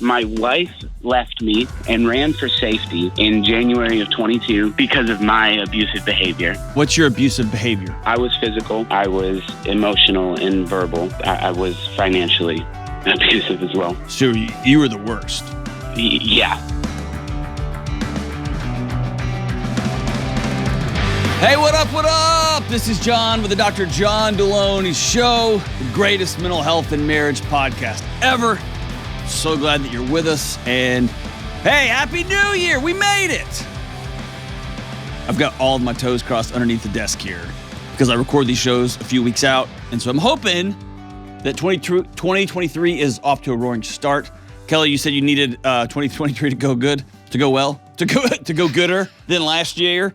my wife left me and ran for safety in January of 22 because of my abusive behavior. What's your abusive behavior? I was physical, I was emotional and verbal. I was financially abusive as well. So you were the worst. Yeah. Hey, what up, what up? This is John with the Dr. John Delony Show, the greatest mental health and marriage podcast ever. So glad that you're with us. And hey, Happy New Year. We made it. I've got all of my toes crossed underneath the desk here because I record these shows a few weeks out. And so I'm hoping that 2023 is off to a roaring start. Kelly, you said you needed 2023 to go good, to go well, to go gooder than last year.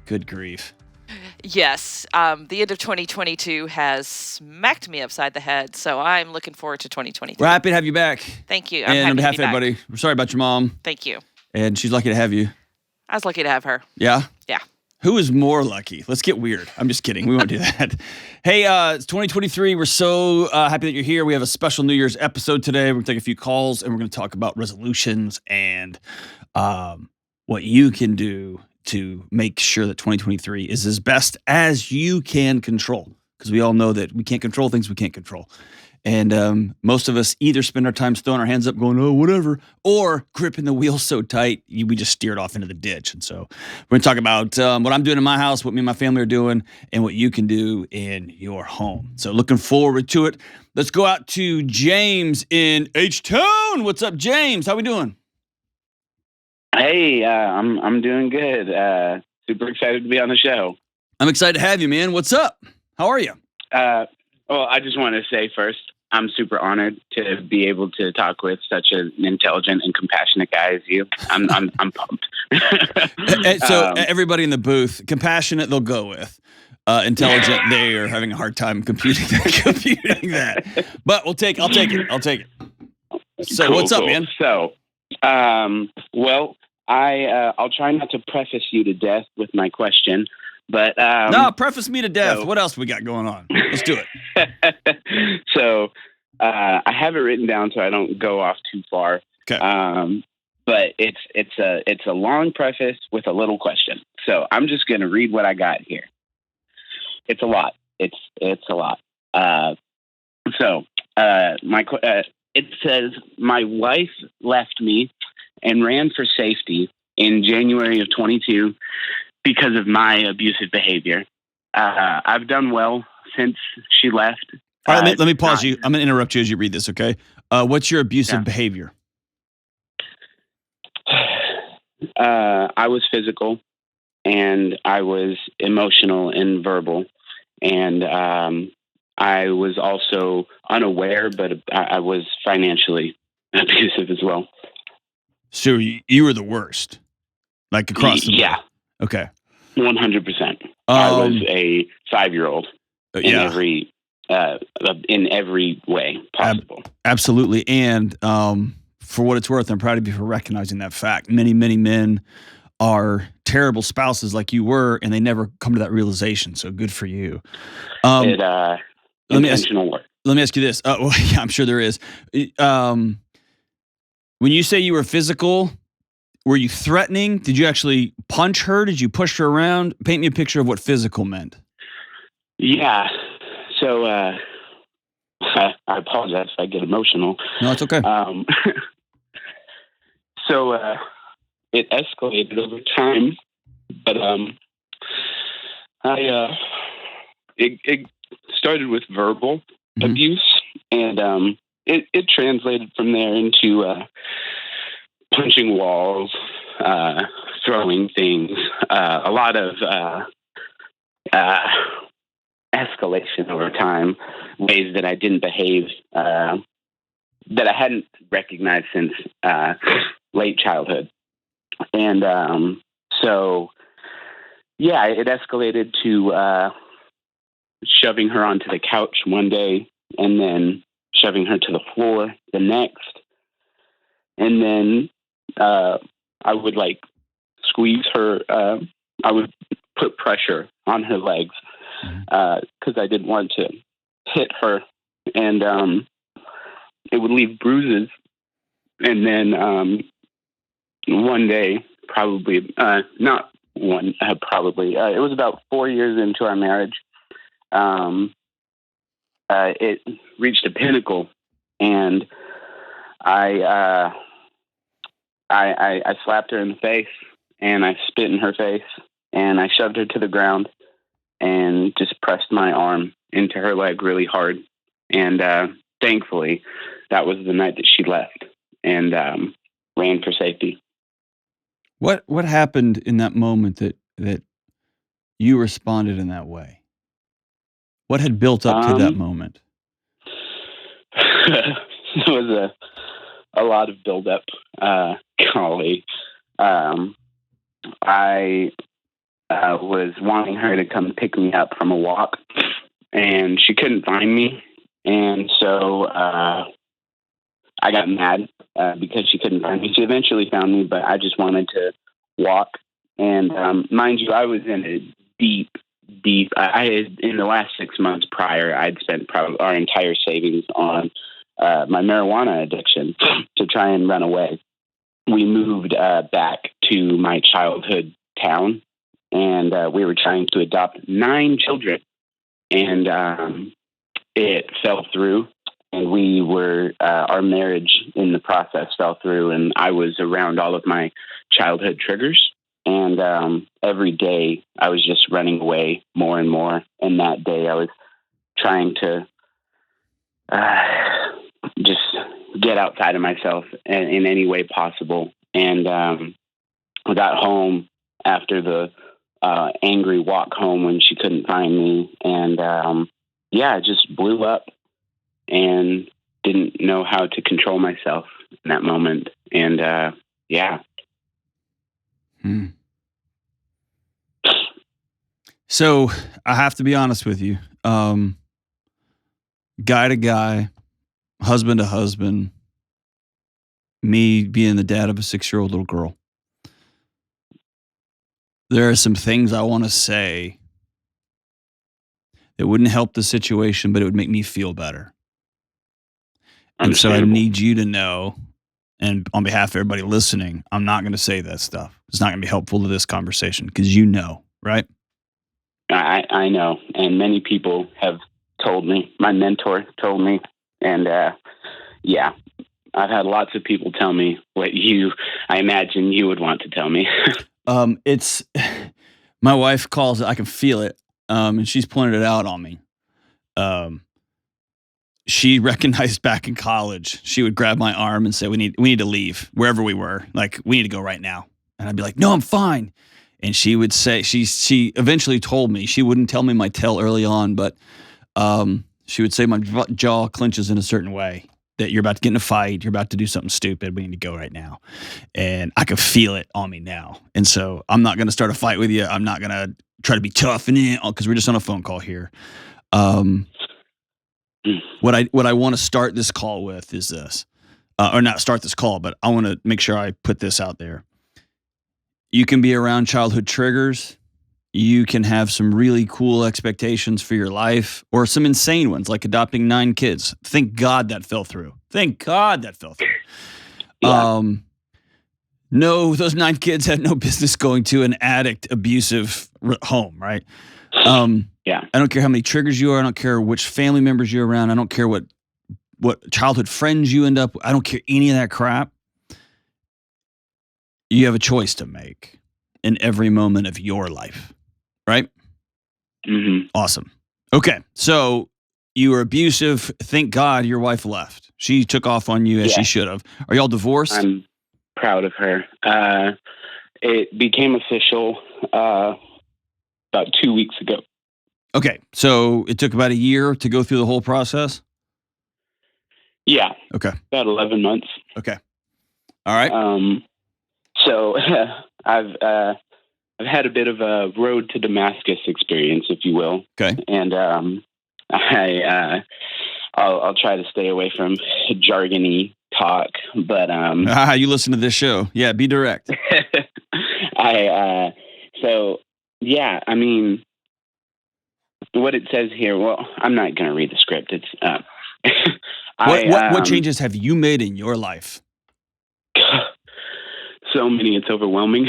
Good grief. Yes, the end of 2022 has smacked me upside the head, so I'm looking forward to 2023. We're happy to have you back. Thank you. And on behalf of everybody, we're sorry about your mom. Thank you. And she's lucky to have you. I was lucky to have her. Yeah? Yeah. Who is more lucky? Let's get weird. I'm just kidding. We won't do that. Hey, it's 2023. We're so happy that you're here. We have a special New Year's episode today. We're going to take a few calls, and we're going to talk about resolutions and what you can do to make sure that 2023 is as best as you can control. Because we all know that we can't control things we can't control. And most of us either spend our time throwing our hands up going, oh, whatever, or gripping the wheel so tight, we just steer it off into the ditch. And so we're going to talk about what I'm doing in my house, what me and my family are doing, and what you can do in your home. So looking forward to it. Let's go out to James in H-Town. What's up, James? How we doing? Hey, I'm doing good. Super excited to be on the show. I'm excited to have you, man. What's up? How are you? Well, I just want to say first, I'm super honored to be able to talk with such an intelligent and compassionate guy as you. I'm pumped. So everybody in the booth, compassionate, they'll go with. Intelligent, they are having a hard time computing that. But I'll take it. So cool, what's up, cool. man? So, well, I'll try not to preface you to death with my question, but no, preface me to death. What else we got going on? Let's do it. So, I have it written down so I don't go off too far. Okay. But it's a long preface with a little question. So I'm just going to read what I got here. It's a lot. It's a lot. It says, my wife left me and ran for safety in January of 22 because of my abusive behavior. I've done well since she left. All right, let me pause you. I'm going to interrupt you as you read this, okay? What's your abusive behavior? I was physical, and I was emotional and verbal, and I was also unaware, but I was financially abusive as well. So you were the worst, like across the board? Yeah. Okay. 100%. I was a 5-year-old in every way possible. Absolutely. And for what it's worth, I'm proud of you for recognizing that fact. Many, many men are terrible spouses like you were, and they never come to that realization. So good for you. Intentional work. Let me ask you this. Well, yeah, I'm sure there is. When you say you were physical, were you threatening? Did you actually punch her? Did you push her around? Paint me a picture of what physical meant. Yeah. So I apologize if I get emotional. No, it's okay. So it escalated over time, but it started with verbal abuse, and it translated from there into punching walls, throwing things, a lot of escalation over time, ways that I didn't behave, that I hadn't recognized since late childhood. And so, yeah, it escalated to shoving her onto the couch one day, and then shoving her to the floor the next. And then I would squeeze her. I would put pressure on her legs because I didn't want to hit her, and it would leave bruises And then one day, probably not one, probably it was about 4 years into our marriage. It reached a pinnacle, and I slapped her in the face, and I spit in her face, and I shoved her to the ground, and just pressed my arm into her leg really hard. And thankfully, that was the night that she left and ran for safety. What happened in that moment that you responded in that way? What had built up to that moment? There was a lot of buildup. Golly, I was wanting her to come pick me up from a walk, and she couldn't find me, and so I got mad because she couldn't find me. She eventually found me, but I just wanted to walk. And mind you, I was in a deep. I had, in the last 6 months prior, I'd spent probably our entire savings on my marijuana addiction to try and run away. We moved back to my childhood town, and we were trying to adopt 9 children, and it fell through. And we were, our marriage in the process fell through, and I was around all of my childhood triggers. And every day I was just running away more and more. And that day I was trying to just get outside of myself in any way possible. And I got home after the angry walk home when she couldn't find me. And I just blew up and didn't know how to control myself in that moment. And So I have to be honest with you. Guy to guy, husband to husband, me being the dad of a 6-year-old little girl. There are some things I want to say that wouldn't help the situation, but it would make me feel better. And so I need you to know, and on behalf of everybody listening, I'm not going to say that stuff. It's not going to be helpful to this conversation because you know, right? I know, and many people have told me. My mentor told me, and I've had lots of people tell me what I imagine you would want to tell me. It's my wife calls it. I can feel it, and she's pointed it out on me. She recognized back in college, she would grab my arm and say, "We need to leave wherever we were. Like, we need to go right now." And I'd be like, "No, I'm fine." And she would say, she eventually told me, she wouldn't tell me my tell early on, but she would say my jaw clenches in a certain way, that you're about to get in a fight, you're about to do something stupid, we need to go right now. And I can feel it on me now. And so I'm not going to start a fight with you. I'm not going to try to be tough because we're just on a phone call here. What I want to start this call with is this, or not start this call, but I want to make sure I put this out there. You can be around childhood triggers. You can have some really cool expectations for your life, or some insane ones like adopting 9 kids. Thank God that fell through. Yeah. No, those 9 kids had no business going to an addict, abusive home, right? Yeah. I don't care how many triggers you are. I don't care which family members you're around. I don't care what childhood friends you end up. I don't care any of that crap. You have a choice to make in every moment of your life, right? Mm-hmm. Awesome. Okay, so you were abusive. Thank God your wife left. She took off on you as she should have. Are y'all divorced? I'm proud of her. It became official about 2 weeks ago. Okay, so it took about a year to go through the whole process? Yeah. Okay. About 11 months. Okay. All right. So I've had a bit of a road to Damascus experience, if you will. Okay. And I'll try to stay away from jargony talk, but you listen to this show. Yeah, be direct. I mean, what it says here. Well, I'm not going to read the script. It's what changes have you made in your life? So many, it's overwhelming.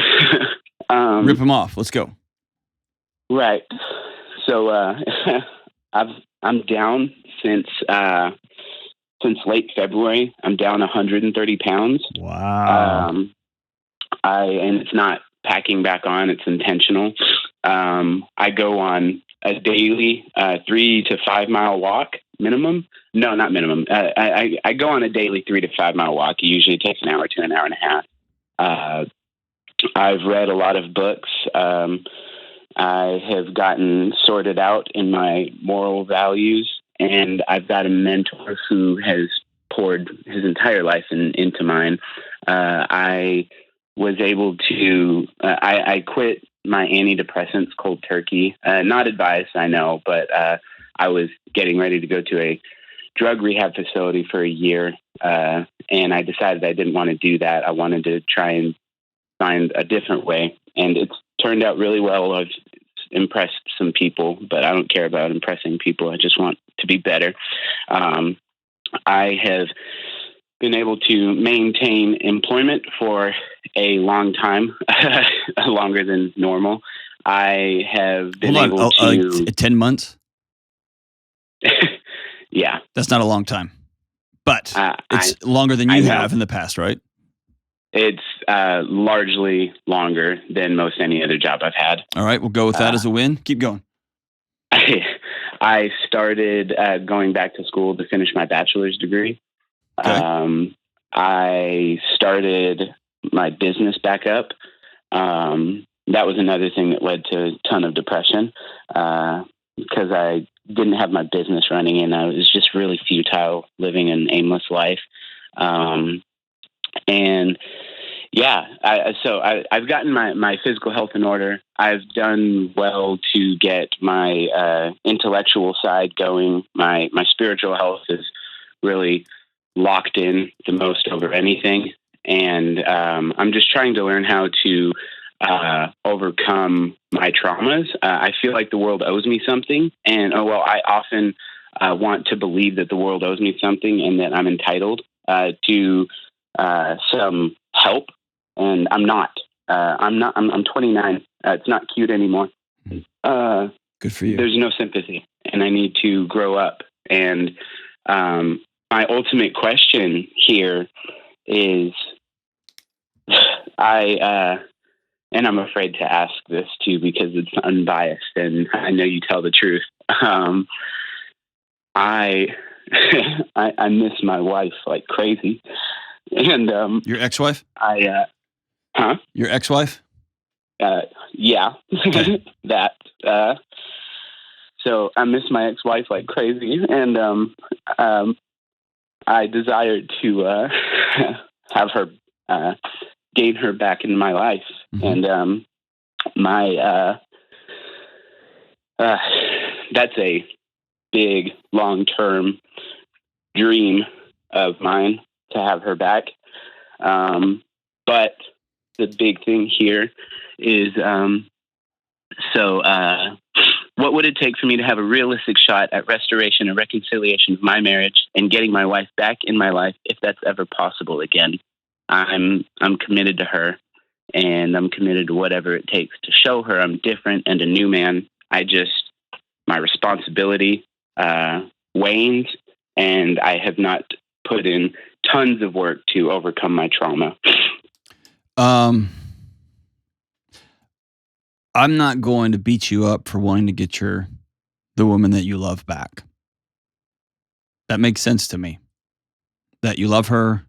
Rip them off. Let's go. Right. So I'm down since late February. I'm down 130 pounds. Wow. And it's not packing back on. It's intentional. I go on a daily 3 to 5 mile walk minimum. No, not minimum. I go on a daily 3 to 5 mile walk. It usually takes an hour to an hour and a half. I've read a lot of books. I have gotten sorted out in my moral values, and I've got a mentor who has poured his entire life into mine. I was able to, I quit my antidepressants cold turkey. Not advised, I know, but I was getting ready to go to a drug rehab facility for a year, and I decided I didn't want to do that. I wanted to try and find a different way, and it's turned out really well. I've impressed some people, but I don't care about impressing people. I just want to be better. I have been able to maintain employment for a long time, longer than normal. I have been able to 10 months. Yeah, that's not a long time, but it's longer than you have in the past, right? It's largely longer than most any other job I've had. All right, we'll go with that as a win. Keep going. I started going back to school to finish my bachelor's degree. Okay. I started my business back up. That was another thing that led to a ton of depression because I didn't have my business running, and I was just really futile, living an aimless life. And yeah, I've gotten my physical health in order. I've done well to get my intellectual side going. My spiritual health is really locked in the most over anything. And I'm just trying to learn how to overcome my traumas. I feel like the world owes me something. And, I often want to believe that the world owes me something and that I'm entitled to some help. And I'm not. I'm 29. It's not cute anymore. Good for you. There's no sympathy, and I need to grow up. And my ultimate question here is, and I'm afraid to ask this too because it's unbiased, and I know you tell the truth. I miss my wife like crazy, and your ex-wife. Your ex-wife? Yeah, okay. That. So I miss my ex-wife like crazy, and I desired to have her, gain her back in my life, and that's a big, long-term dream of mine to have her back. But the big thing here is, what would it take for me to have a realistic shot at restoration and reconciliation of my marriage and getting my wife back in my life, if that's ever possible again? I'm committed to her, and I'm committed to whatever it takes to show her I'm different and a new man. My responsibility wanes, and I have not put in tons of work to overcome my trauma. I'm not going to beat you up for wanting to get the woman that you love back. That makes sense to me. That you love her,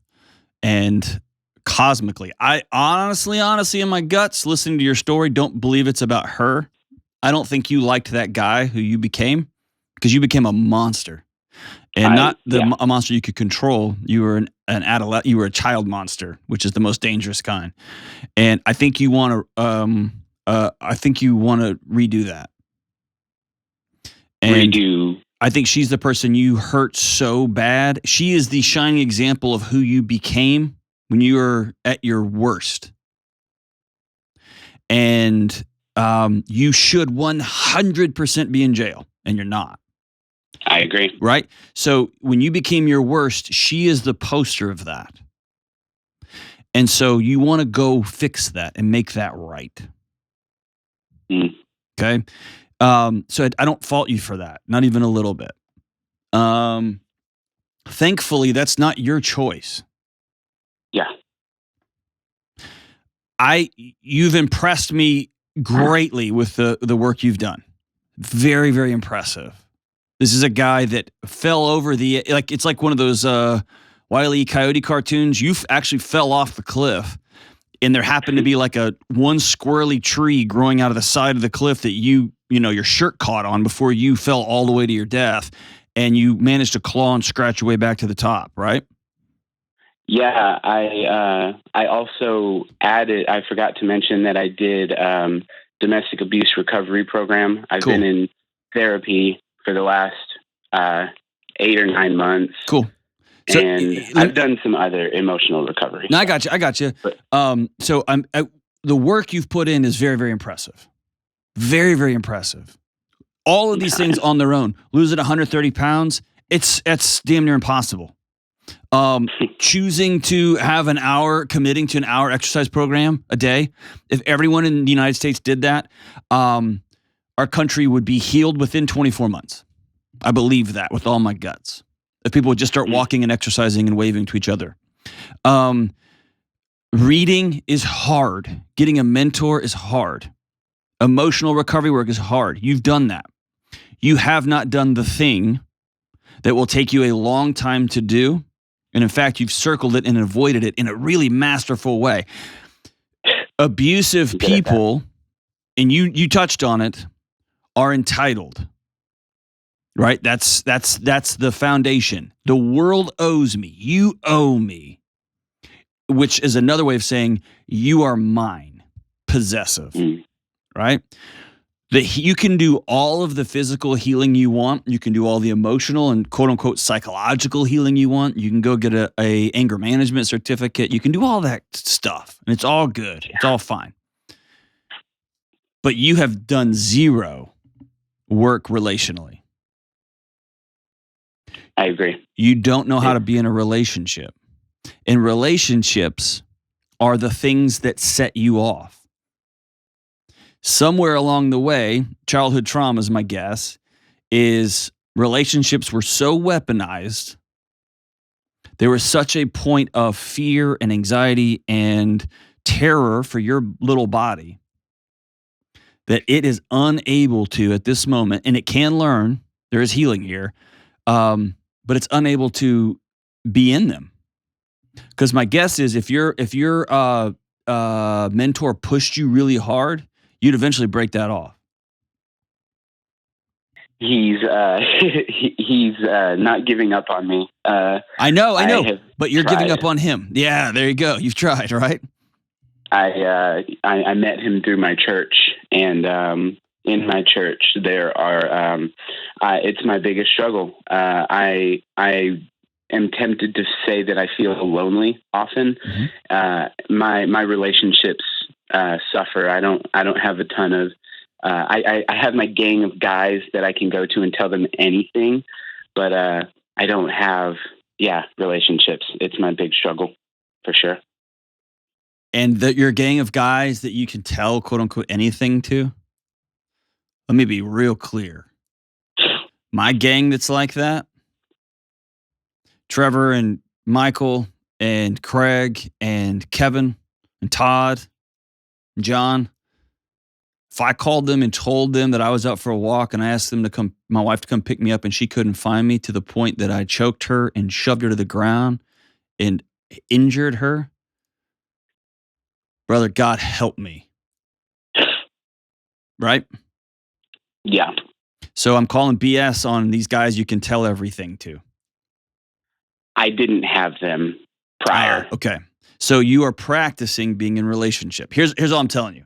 and cosmically, I honestly, in my guts, listening to your story, don't believe it's about her. I don't think you liked that guy who you became, because you became a monster, and a monster you could control. You were an adolescent. You were a child monster, which is the most dangerous kind. And I think you want to. I think you want to redo that. And redo. I think she's the person you hurt so bad. She is the shining example of who you became when you were at your worst. And you should 100% be in jail, and you're not. I agree. Right? So when you became your worst, she is the poster of that. And so you want to go fix that and make that right. Mm. Okay. So I don't fault you for that, not even a little bit. Thankfully, that's not your choice. Yeah. You've impressed me greatly with the work you've done. Very, very impressive. This is a guy that fell over it's like one of those Wile E. Coyote cartoons. You actually fell off the cliff, and there happened to be like one squirrely tree growing out of the side of the cliff that your shirt caught on before you fell all the way to your death, and you managed to claw and scratch your way back to the top, right? Yeah, I also added. I forgot to mention that I did domestic abuse recovery program. I've Cool. been in therapy for the last 8 or 9 months. Cool. So, and I've done some other emotional recovery. No, I got you. So the work you've put in is very, very impressive. Very, very impressive. All of these things on their own, losing 130 pounds, it's damn near impossible. Choosing to have committing to an hour exercise program a day. If everyone in the United States did that, our country would be healed within 24 months. I believe that with all my guts. If people would just start walking and exercising and waving to each other. Reading is hard. Getting a mentor is hard. Emotional recovery work is hard. You've done that. You have not done the thing that will take you a long time to do. And in fact, you've circled it and avoided it in a really masterful way. Abusive people, and you touched on it, are entitled. Right? That's the foundation. The world owes me. You owe me. Which is another way of saying you are mine. Possessive. Right? You can do all of the physical healing you want. You can do all the emotional and quote unquote psychological healing you want. You can go get a anger management certificate. You can do all that stuff, and it's all good. It's all fine. But you have done zero work relationally. I agree. You don't know how to be in a relationship. And relationships are the things that set you off. Somewhere along the way, childhood trauma is my guess, is relationships were so weaponized. There was such a point of fear and anxiety and terror for your little body that it is unable to, at this moment, and it can learn, there is healing here, but it's unable to be in them. Because my guess is if your mentor pushed you really hard, you'd eventually break that off. He's not giving up on me. I know, but you're giving up on him. Yeah, there you go. You've tried, right? I met him through my church, and in my church there are it's my biggest struggle. I am tempted to say that I feel lonely often. Mm-hmm. My relationships suffer. I don't have a ton of. I have my gang of guys that I can go to and tell them anything, but I don't have relationships. It's my big struggle for sure. And your gang of guys that you can tell quote unquote anything to. Let me be real clear. My gang that's like that. Trevor and Michael and Craig and Kevin and Todd and John. If I called them and told them that I was out for a walk and I asked them to come, my wife to come pick me up, and she couldn't find me to the point that I choked her and shoved her to the ground and injured her, brother, God help me. Right? Yeah. So I'm calling BS on these guys you can tell everything to. I didn't have them prior. Okay. So you are practicing being in relationship. Here's all I'm telling you.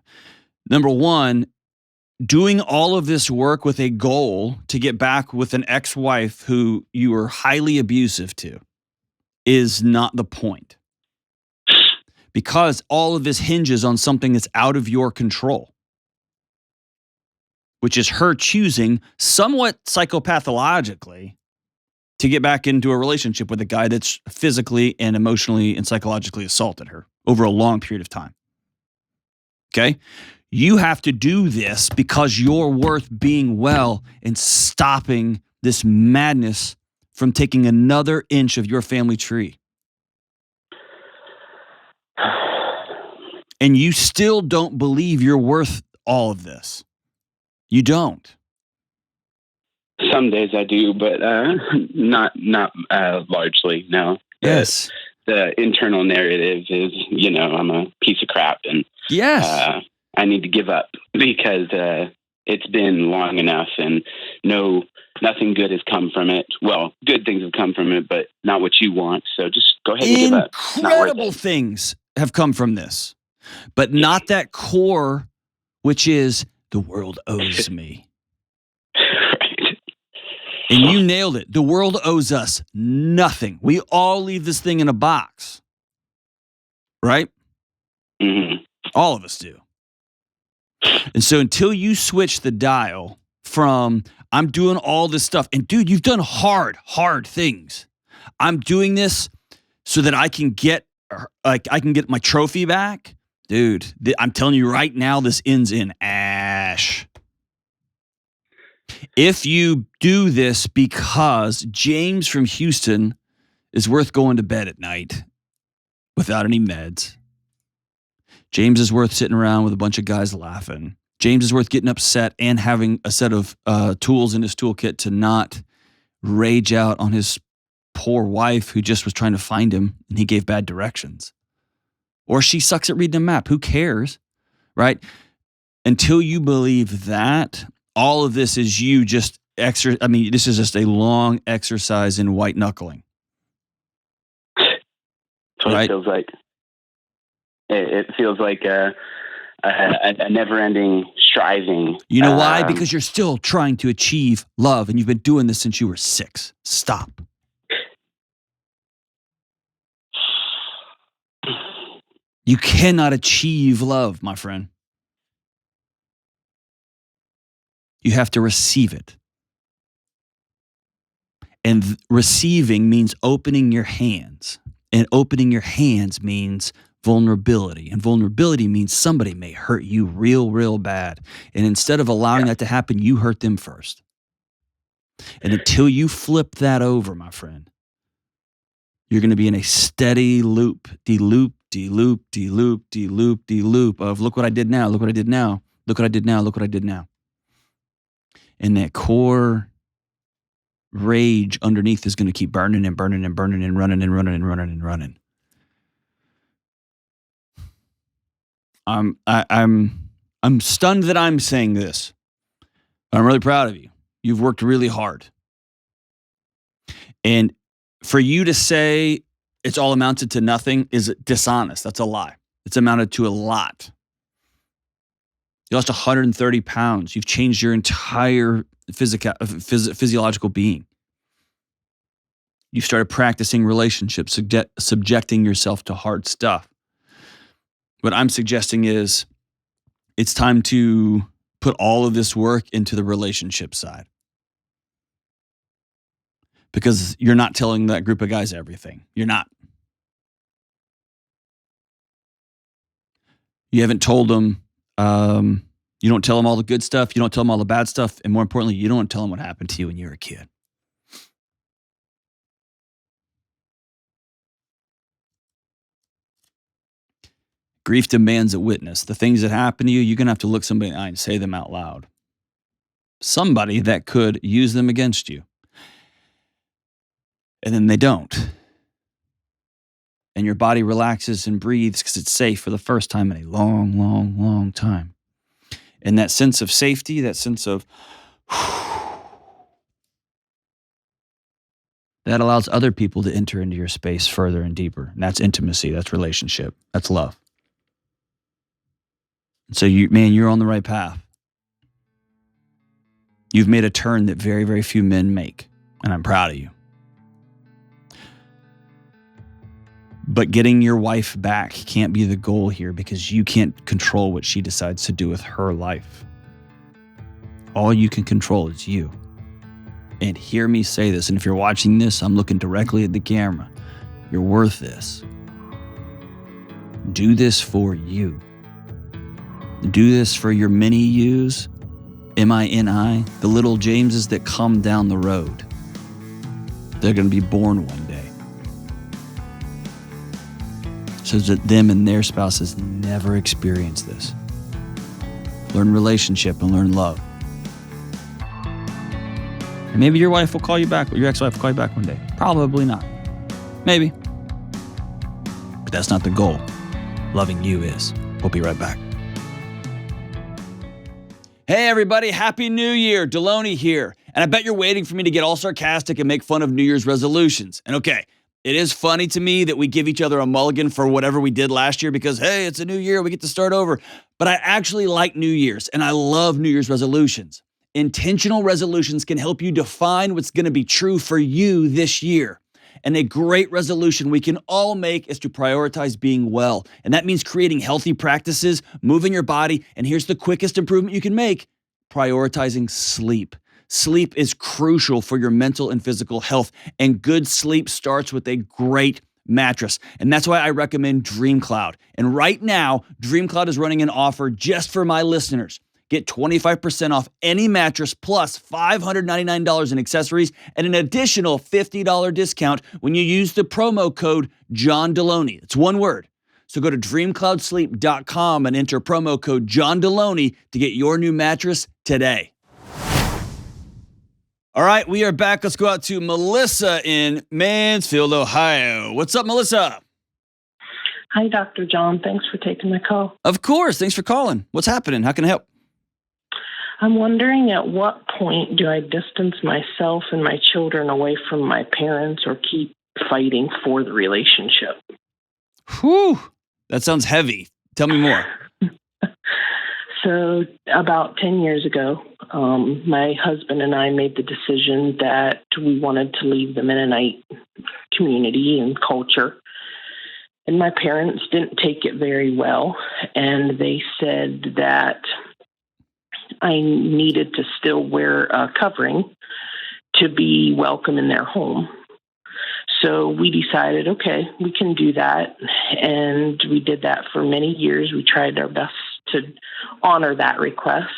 Number one, doing all of this work with a goal to get back with an ex-wife who you were highly abusive to is not the point. Because all of this hinges on something that's out of your control, which is her choosing somewhat psychopathologically to get back into a relationship with a guy that's physically and emotionally and psychologically assaulted her over a long period of time. Okay? You have to do this because you're worth being well and stopping this madness from taking another inch of your family tree. And you still don't believe you're worth all of this. You don't. Some days I do, but not largely, no. Yes. The internal narrative is, I'm a piece of crap, and yes. I need to give up because it's been long enough, and nothing good has come from it. Well, good things have come from it, but not what you want. So just go ahead and give up. Incredible things have come from this, but not that core, which is the world owes me. Right. And you nailed it. The world owes us nothing. We all leave this thing in a box, right? Mm-hmm. All of us do. And so until you switch the dial from I'm doing all this stuff, and dude, you've done hard things. I'm doing this so that I can get my trophy back. Dude, I'm telling you right now, this ends in ash. If you do this because James from Houston is worth going to bed at night without any meds, James is worth sitting around with a bunch of guys laughing. James is worth getting upset and having a set of tools in his toolkit to not rage out on his poor wife who just was trying to find him and he gave bad directions. Or she sucks at reading a map. Who cares, right? Until you believe that, all of this is you just this is just a long exercise in white knuckling. That's what right? It feels like. It feels like a never-ending striving. You know why? Because you're still trying to achieve love, and you've been doing this since you were 6. Stop. You cannot achieve love, my friend. You have to receive it. And receiving means opening your hands. And opening your hands means vulnerability. And vulnerability means somebody may hurt you real bad. And instead of allowing that to happen, you hurt them first. And until you flip that over, my friend, you're going to be in a steady loop, de-loop of look what I did now, look what I did now, look what I did now, look what I did now. And that core rage underneath is going to keep burning and burning and burning and running and running and running and running. I'm stunned that I'm saying this. I'm really proud of you. You've worked really hard. And for you to say it's all amounted to nothing is dishonest. That's a lie. It's amounted to a lot. You lost 130 pounds. You've changed your entire physiological being. You've started practicing relationships, subjecting yourself to hard stuff. What I'm suggesting is it's time to put all of this work into the relationship side. Because you're not telling that group of guys everything. You're not. You haven't told them, you don't tell them all the good stuff. You don't tell them all the bad stuff. And more importantly, you don't tell them what happened to you when you were a kid. Grief demands a witness. The things that happen to you, you're going to have to look somebody in the eye and say them out loud. Somebody that could use them against you. And then they don't. And your body relaxes and breathes because it's safe for the first time in a long time. And that sense of safety, that sense of that allows other people to enter into your space further and deeper. And that's intimacy, that's relationship, that's love. So you're on the right path. You've made a turn that very few men make, and I'm proud of you. But getting your wife back can't be the goal here because you can't control what she decides to do with her life. All you can control is you. And hear me say this, and if you're watching this, I'm looking directly at the camera. You're worth this. Do this for you. Do this for your mini yous, M-I-N-I, the little Jameses that come down the road. They're going to be born one day. So that them and their spouses never experience this. Learn relationship and learn love. And maybe your wife will call you back, or your ex-wife will call you back one day. Probably not. Maybe. But that's not the goal. Loving you is. We'll be right back. Hey everybody, Happy New Year. Delony here. And I bet you're waiting for me to get all sarcastic and make fun of New Year's resolutions. And okay, it is funny to me that we give each other a mulligan for whatever we did last year because, hey, it's a new year, we get to start over. But I actually like New Year's, and I love New Year's resolutions. Intentional resolutions can help you define what's going to be true for you this year. And a great resolution we can all make is to prioritize being well. And that means creating healthy practices, moving your body, and here's the quickest improvement you can make, prioritizing sleep. Sleep is crucial for your mental and physical health, and good sleep starts with a great mattress. And that's why I recommend DreamCloud. And right now, DreamCloud is running an offer just for my listeners. Get 25% off any mattress plus $599 in accessories and an additional $50 discount when you use the promo code John Delony. It's one word. So go to dreamcloudsleep.com and enter promo code John Delony to get your new mattress today. All right, we are back. Let's go out to Melissa in Mansfield, Ohio. What's up, Melissa? Hi, Dr. John. Thanks for taking my call. Of course. Thanks for calling. What's happening? How can I help? I'm wondering at what point do I distance myself and my children away from my parents or keep fighting for the relationship? Whew. That sounds heavy. Tell me more. So about 10 years ago, my husband and I made the decision that we wanted to leave the Mennonite community and culture. And my parents didn't take it very well. And they said that I needed to still wear a covering to be welcome in their home. So we decided, okay, we can do that. And we did that for many years. We tried our best to honor that request.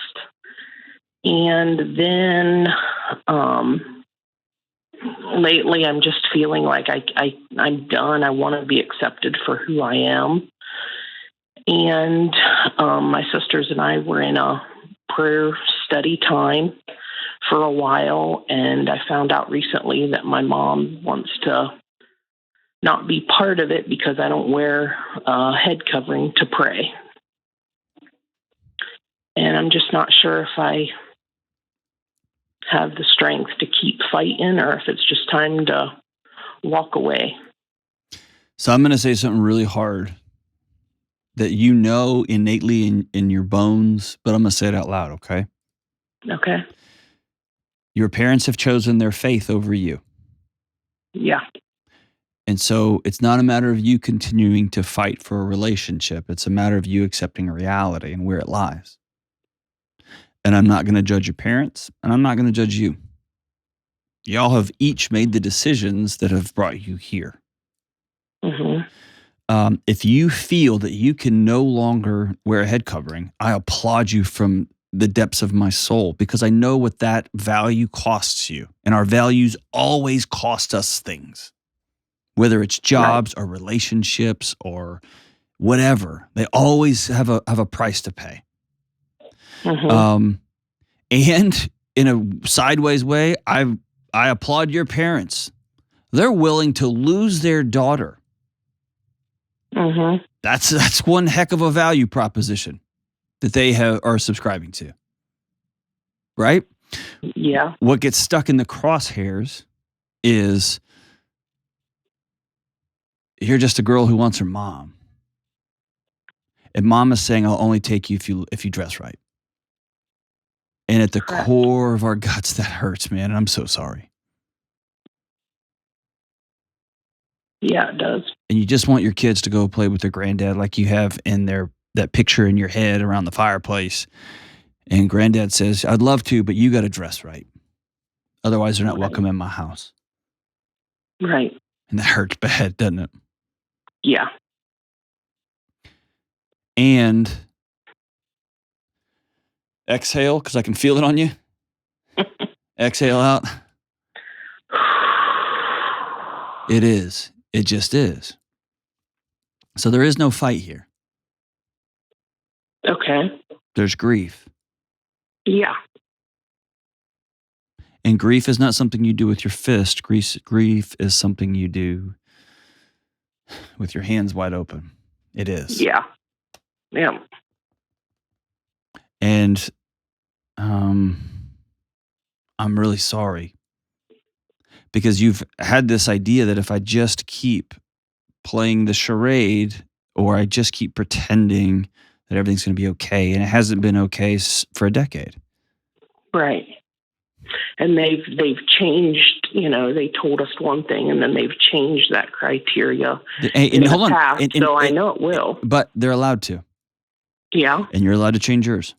And then lately I'm just feeling like I'm done. I want to be accepted for who I am. And my sisters and I were in a prayer study time for a while, and I found out recently that my mom wants to not be part of it because I don't wear a head covering to pray. And I'm just not sure if I have the strength to keep fighting or if it's just time to walk away. So I'm going to say something really hard that you know innately in your bones, but I'm going to say it out loud, okay? Okay. Your parents have chosen their faith over you. Yeah. And so it's not a matter of you continuing to fight for a relationship. It's a matter of you accepting a reality and where it lies. And I'm not going to judge your parents, and I'm not going to judge you. Y'all have each made the decisions that have brought you here. Mm-hmm. If you feel that you can no longer wear a head covering, I applaud you from the depths of my soul because I know what that value costs you. And our values always cost us things, whether it's jobs or relationships or whatever. They always have a price to pay. Mm-hmm. And in a sideways way, I applaud your parents. They're willing to lose their daughter. Mm-hmm. That's one heck of a value proposition that they are subscribing to. Right? Yeah. What gets stuck in the crosshairs is you're just a girl who wants her mom. And mom is saying, I'll only take you if you dress right. And at the core of our guts, that hurts, man. And I'm so sorry. Yeah, it does. And you just want your kids to go play with their granddad like you have in that picture in your head around the fireplace. And granddad says, I'd love to, but you got to dress right. Otherwise, they're not Right. welcome in my house. Right. And that hurts bad, doesn't it? Yeah. And exhale, because I can feel it on you. Exhale out. It is. It just is. So there is no fight here. Okay. There's grief. Yeah. And grief is not something you do with your fist. Grief is something you do with your hands wide open. It is. Yeah. Yeah. And I'm really sorry. Because you've had this idea that if I just keep playing the charade or I just keep pretending that everything's going to be okay, and it hasn't been okay for a decade. Right. And they've changed, they told us one thing and then they've changed that criteria in the past, so I know it will. But they're allowed to. Yeah. And you're allowed to change yours.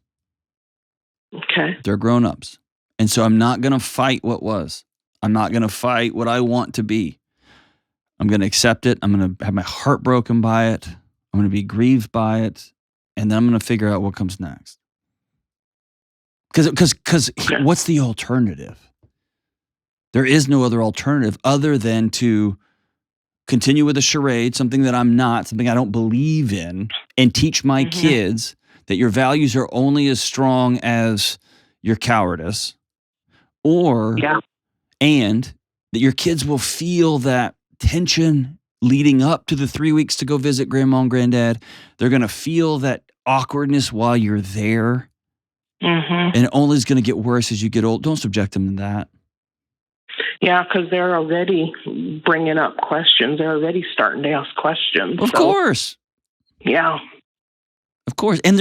Okay. They're grown-ups. And so I'm not going to fight what was. I'm not going to fight what I want to be. I'm going to accept it. I'm going to have my heart broken by it. I'm going to be grieved by it. And then I'm going to figure out what comes next. Because Okay. What's the alternative? There is no other alternative other than to continue with a charade, something that I'm not, something I don't believe in, and teach my kids that your values are only as strong as your cowardice. And that your kids will feel that tension leading up to the 3 weeks to go visit grandma and granddad. They're going to feel that awkwardness while you're there. And it only is going to get worse as you get old. Don't subject them to that. Yeah, because they're already bringing up questions. They're already starting to ask questions. Of course. Yeah. Of course. And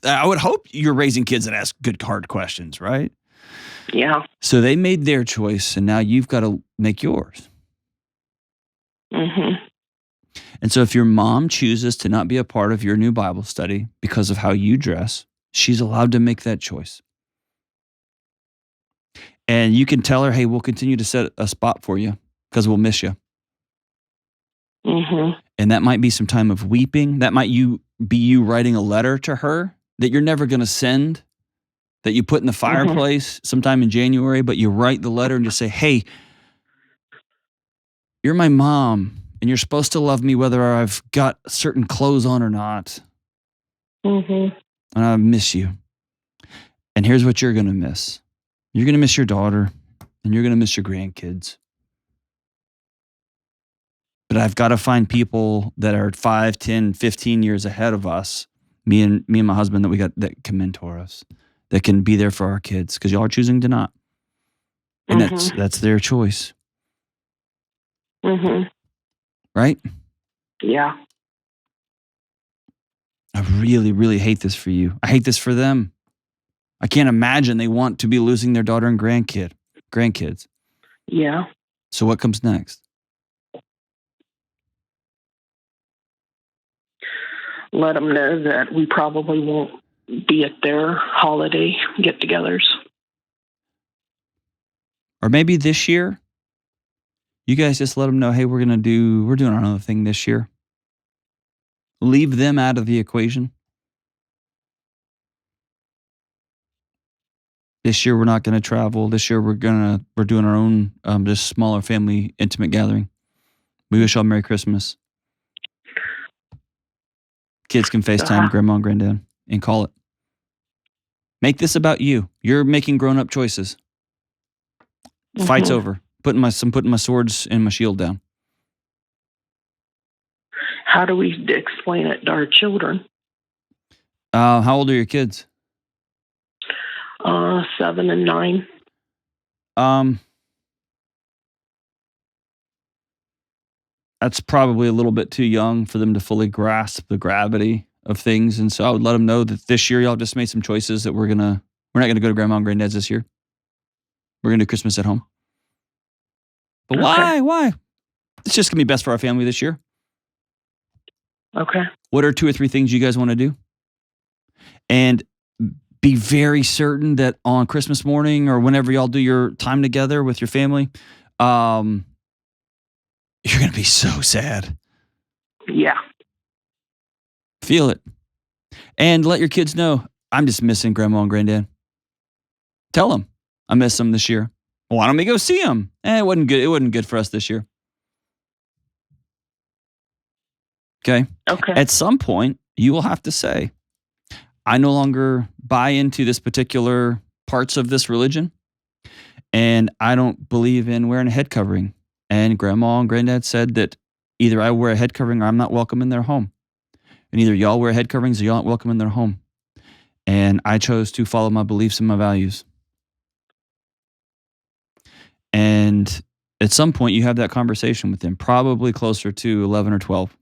I would hope you're raising kids that ask good, hard questions, right? Yeah. So they made their choice, and now you've got to make yours. And so if your mom chooses to not be a part of your new Bible study because of how you dress, she's allowed to make that choice. And you can tell her, hey, we'll continue to set a spot for you because we'll miss you. And that might be some time of weeping. That might be you writing a letter to her that you're never going to send, that you put in the fireplace sometime in January, but you write the letter and just say, hey, you're my mom, and you're supposed to love me whether I've got certain clothes on or not. And I miss you. And here's what you're going to miss. You're going to miss your daughter, and you're going to miss your grandkids. But I've got to find people that are 5, 10, 15 years ahead of us, me and my husband, that can mentor us, that can be there for our kids, because y'all are choosing to not. And that's their choice. Right? Yeah. I really, really hate this for you. I hate this for them. I can't imagine they want to be losing their daughter and grandkids. Yeah. So what comes next? Let them know that we probably won't be at their holiday get-togethers. Or maybe this year, you guys just let them know, hey, we're doing our own thing this year. Leave them out of the equation. This year, we're not going to travel. This year, we're doing our own, just smaller family intimate gathering. We wish y'all Merry Christmas. Kids can FaceTime grandma and granddad and call it. Make this about you. You're making grown-up choices. Fight's over. I'm putting my swords and my shield down. How do we explain it to our children? How old are your kids? 7 and 9. That's probably a little bit too young for them to fully grasp the gravity of things. And so I would let them know that this year y'all just made some choices that we're not going to go to grandma and granddad's this year. We're going to do Christmas at home. But why? It's just going to be best for our family this year. Okay. What are 2 or 3 things you guys want to do? And be very certain that on Christmas morning or whenever y'all do your time together with your family, you're going to be so sad. Yeah. Feel it. And let your kids know, I'm just missing Grandma and Granddad. Tell them I miss them this year. Why don't we go see them? It wasn't good. It wasn't good for us this year. Okay. At some point, you will have to say, I no longer buy into this particular parts of this religion, and I don't believe in wearing a head covering. And Grandma and Granddad said that either I wear a head covering or I'm not welcome in their home. And either y'all wear head coverings or y'all aren't welcome in their home. And I chose to follow my beliefs and my values. And at some point, you have that conversation with them, probably closer to 11 or 12.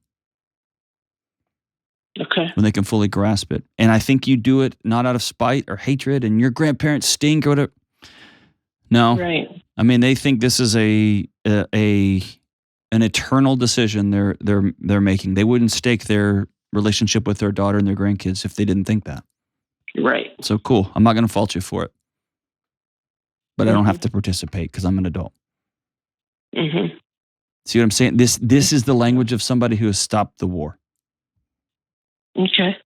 Okay. When they can fully grasp it. And I think you do it not out of spite or hatred and your grandparents stink or whatever. No. Right. I mean, they think this is an eternal decision they're making. They wouldn't stake their relationship with their daughter and their grandkids if they didn't think that. Right. So cool. I'm not going to fault you for it. But I don't have to participate because I'm an adult. Mm-hmm. See what I'm saying? This is the language of somebody who has stopped the war. Okay.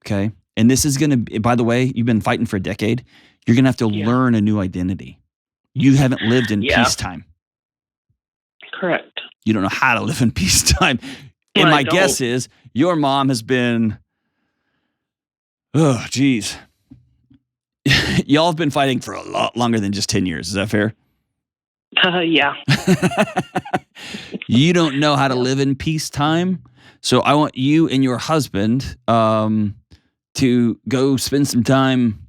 Okay. And this is going to, by the way, you've been fighting for a decade. You're going to have to learn a new identity. You haven't lived in peacetime. Correct. You don't know how to live in peacetime. And my guess is your mom has been, oh, geez. Y'all have been fighting for a lot longer than just 10 years. Is that fair? Yeah. You don't know how to live in peacetime. So I want you and your husband to go spend some time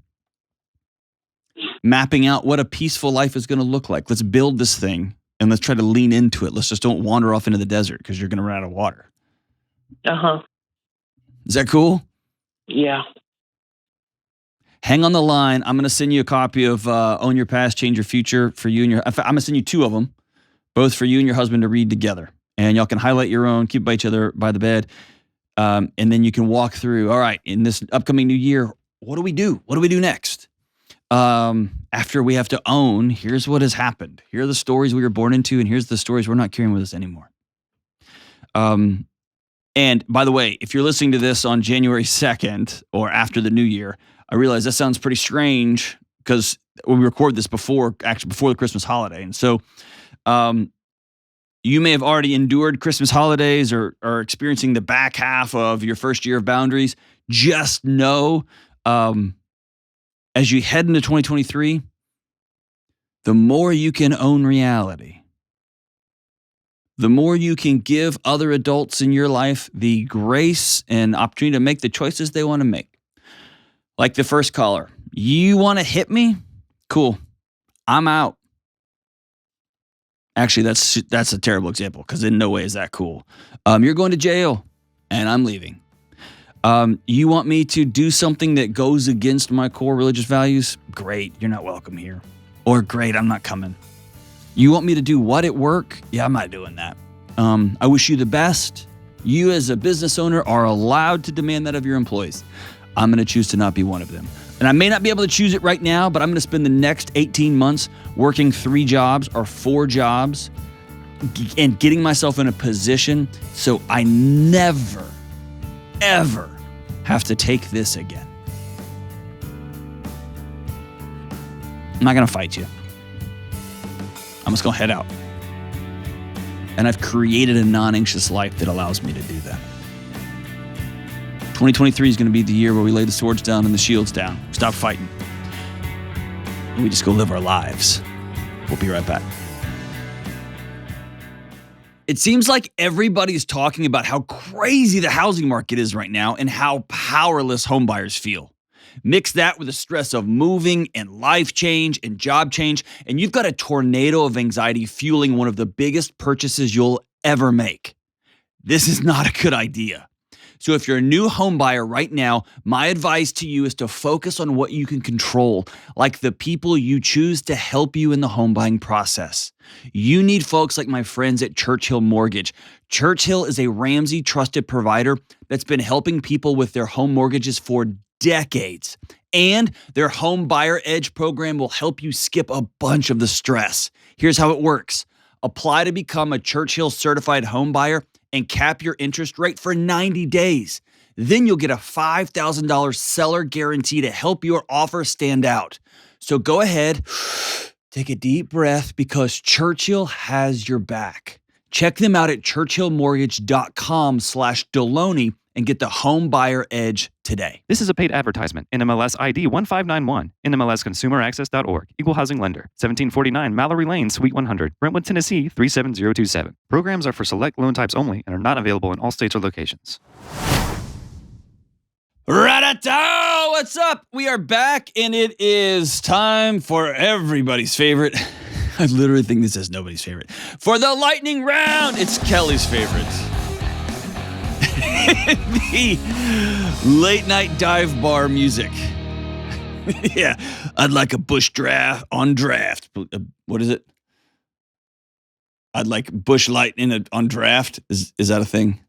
mapping out what a peaceful life is going to look like. Let's build this thing and let's try to lean into it. Let's just don't wander off into the desert because you're going to run out of water. Uh-huh. Is that cool? Yeah. Hang on the line. I'm going to send you a copy of Own Your Past, Change Your Future for you and your. I'm going to send you two of them, both for you and your husband to read together. And y'all can highlight your own, keep by each other by the bed. And then you can walk through, all right, in this upcoming new year, what do we do? What do we do next? After we have to own, here's what has happened. Here are the stories we were born into, and here's the stories we're not carrying with us anymore. And by the way, if you're listening to this on January 2nd or after the new year, I realize that sounds pretty strange because we record this before the Christmas holiday. And so you may have already endured Christmas holidays or are experiencing the back half of your first year of boundaries. Just know, as you head into 2023, the more you can own reality, the more you can give other adults in your life the grace and opportunity to make the choices they want to make. Like the first caller, you want to hit me? Cool. I'm out. Actually, that's a terrible example because in no way is that cool. You're going to jail and I'm leaving. You want me to do something that goes against my core religious values? Great, you're not welcome here. Or great, I'm not coming. You want me to do what at work? Yeah, I'm not doing that. I wish you the best. You as a business owner are allowed to demand that of your employees. I'm going to choose to not be one of them. And I may not be able to choose it right now, but I'm going to spend the next 18 months working 3 jobs or 4 jobs and getting myself in a position so I never, ever have to take this again. I'm not going to fight you. I'm just going to head out. And I've created a non-anxious life that allows me to do that. 2023 is going to be the year where we lay the swords down and the shields down. Stop fighting. And we just go live our lives. We'll be right back. It seems like everybody's talking about how crazy the housing market is right now and how powerless homebuyers feel. Mix that with the stress of moving and life change and job change, and you've got a tornado of anxiety fueling one of the biggest purchases you'll ever make. This is not a good idea. So if you're a new home buyer right now, my advice to you is to focus on what you can control, like the people you choose to help you in the home buying process. You need folks like my friends at Churchill Mortgage. Churchill is a Ramsey trusted provider that's been helping people with their home mortgages for decades. And their Home Buyer Edge program will help you skip a bunch of the stress. Here's how it works. Apply to become a Churchill certified home buyer and cap your interest rate for 90 days. Then you'll get a $5,000 seller guarantee to help your offer stand out. So go ahead, take a deep breath because Churchill has your back. Check them out at churchillmortgage.com/Delony and get the Home Buyer Edge today. This is a paid advertisement. NMLS ID 1591. NMLSconsumeraccess.org. Equal housing lender. 1749 Mallory Lane, Suite 100. Brentwood, Tennessee 37027. Programs are for select loan types only and are not available in all states or locations. Ra-da-da! What's up? We are back, and it is time for everybody's favorite. I literally think this is nobody's favorite. For the lightning round, it's Kelly's favorite. The late night dive bar music. Yeah, I'd like a Bush draft on draft. What is it? I'd like Bush Light on draft. Is that a thing?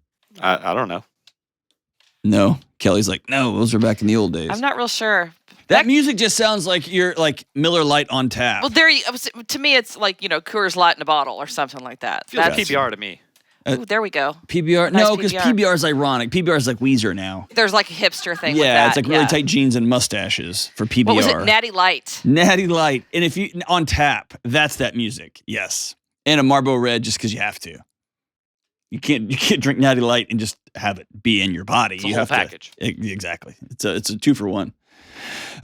I don't know. No. Kelly's like, no, those are back in the old days. I'm not real sure. That music just sounds like you're like Miller Lite on tap. Well, to me, it's like, Coors Light in a bottle or something like that. Feels PBR to me. Ooh, there we go. PBR? Nice No, because PBR is ironic. PBR is like Weezer now. There's like a hipster thing with that. Yeah, it's like really tight jeans and mustaches for PBR. What was it? Natty Light. Natty Light. And if you, on tap, that's that music. Yes. And a Marlboro Red just because you have to. You can't drink Natty Light and just have it be in your body. It's a whole package. Exactly. It's a 2-for-1.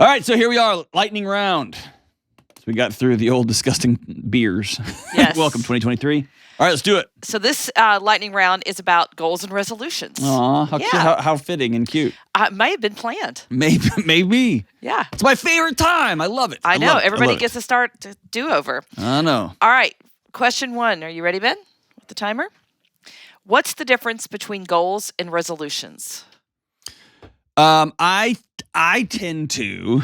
All right, so here we are, lightning round. So we got through the old disgusting beers. Yes. Welcome 2023. All right, let's do it. So this lightning round is about goals and resolutions. Aw, how fitting and cute. It may have been planned. Maybe. Yeah. It's my favorite time. I love it. I know. Everybody gets gets to start to do over. I know. All right. Question 1. Are you ready, Ben? With the timer? What's the difference between goals and resolutions? I tend to